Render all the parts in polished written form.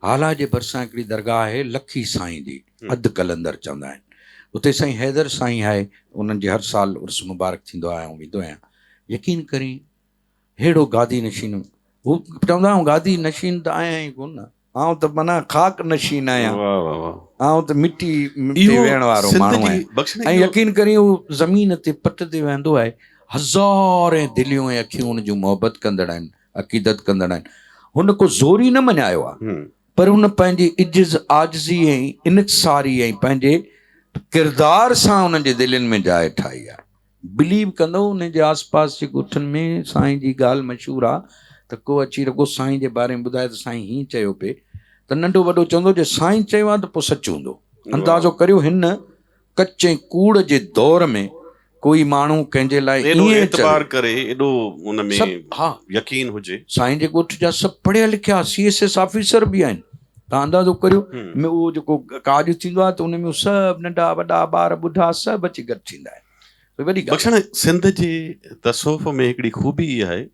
हाला जे भरिसां हिकिड़ी दरगाह आहे लखी साईं जी, अधु कलंदर चवंदा आहिनि। उते साईं हैदर साईं आहे, उन्हनि जे हर साल उर्स मुबारक थींदो आहे, ऐं वेंदो आहियां। यकीन करी अहिड़ो गादी नशीन, हू चवंदा आहियूं गादी नशीन त आहियां ई कोन, आउं त माना ख़ाक नशीन आहियां, वाह वाह वाह। आउं त मिटी ते इहो वेहण वारो सिंध माण्हू जी आहियां। बख़्श न ऐं इहो यकीन करी हू ज़मीन ते पट ते वेहंदो आहे, हज़ारे दिलियूं ऐं अखियूं हुन जूं मोहबत कंदड़ आहिनि, अक़ीदत कंदड़ आहिनि। हुन को ज़ोरी न मञायो आहे, पर हुन पंहिंजी इज्ज़ आजिज़ी ऐं इनकसारी ऐं पंहिंजे किरदार सां हुननि जे दिलनि में जाइ ठाही आहे। बिलीव कंदो उन जे आस पास जे ॻोठनि में साईं जी ॻाल्हि मशहूरु आहे त को अची रखो साईं जे बारे में ॿुधाए त साईं हीअं चयो पिए, त नंढो वॾो चवंदो जे साईं चयो आहे त पोइ सच हूंदो। अंदाज़ो करियो हिन कचे कूड़ जे दौर में कोई माण्हू कंहिंजे लाइ एॾो ईअं एतबार करे, एॾो उन में हा यकीन हुजे। साईं जे ॻोठ जा सभु पढ़िया लिखिया CSS ऑफिसर बि आहिनि। तव्हां अंदाज़ो करियो, उहो जेको काज थींदो आहे त उन में सभु नंढा वॾा ॿार ॿुढा सभु अची गॾु थींदा आहिनि। वॾी ॻाल्हि बख़्शण सिंध जे तसौफ़ में हिकिड़ी ख़ूबी इहा आहे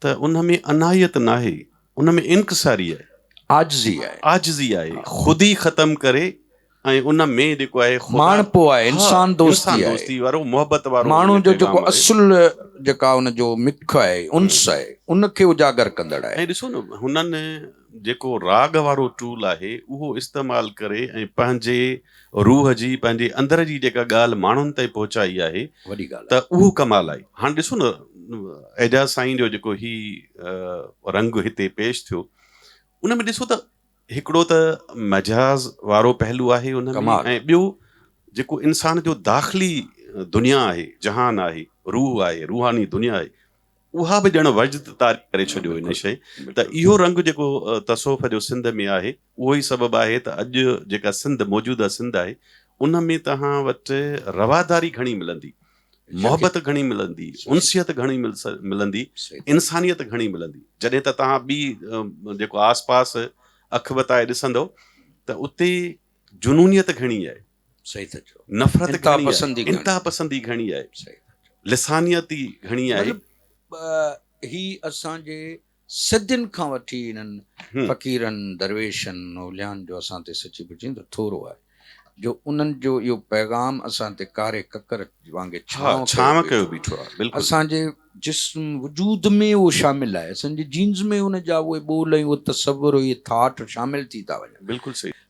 त उन में अनायत न आहे, उन में इनकसारी आहे, आजिज़ी आहे, आजिज़ी आहे, ख़ुदि ई ख़तमु करे, ऐं उन में जेको आहे माणपो आहे, इंसान दोस्ती वारो, मोहबत वारो माण्हू जो जेको पैगाम आहे। असुल जेका उनजो मिख आहे, उन्स आहे, उनखे उजागर कंदड़ आहे। ऐं ॾिसो न हुननि जेको राग वारो टूल आहे उहो इस्तेमालु करे ऐं पंहिंजे रूह जी, पंहिंजे अंदर जी जेका ॻाल्हि माण्हुनि ताईं पहुचाई आहे, वॾी ॻाल्हि त उहो कमाल आहे। हाणे ॾिसो न एजाज़ साईं जो जेको ही रंग हिते पेश थियो, उन में ॾिसो त हिकिड़ो त मजाज़ वारो पहलू आहे उन में, ऐं ॿियो जेको इंसान जो दाख़िली दुनिया आहे, जहान आहे, रूह आहे, रूहानी दुनिया आहे, उहा बि ॼण वजद तारी करे छॾियो हिन शइ। त इहो रंग जेको तसौफ़ जो सिंध में आहे, उहो ई सबबु आहे त अॼु जेका सिंध मौजूदा सिंध आहे उन में तव्हां वटि रवादारी घणी मिलंदी, मोहबत घणी मिलंदी, उनसियत घणी मिलंदी, इंसानियत घणी मिलंदी। जॾहिं त तव्हां ॿी जेको आस पास अखि वताए ॾिसंदो त उते जुनूनियत घणी आहे, सही था चओ, नफ़रत घणी आहे, पसंदी इंतहा पसंदी घणी आहे, लिसानियती घणी आहे। ही असांजे सिद्धियुनि खां वठी इन्हनि फ़क़ीरनि दरवेशनि औलियानि जो असां ते सची पुछी त थोरो आहे, जो उन्हनि जो इहो पैगाम असां ते कारे ककर वांगुरु छांव कयो बीठो आहे। असांजे जिस्म वजूद में उहो शामिल आहे, असांजी जीन्स में उन जा उहे ॿोल ऐं उहे तसवुर, इहे थाट शामिल थी था वञनि। बिल्कुलु सही।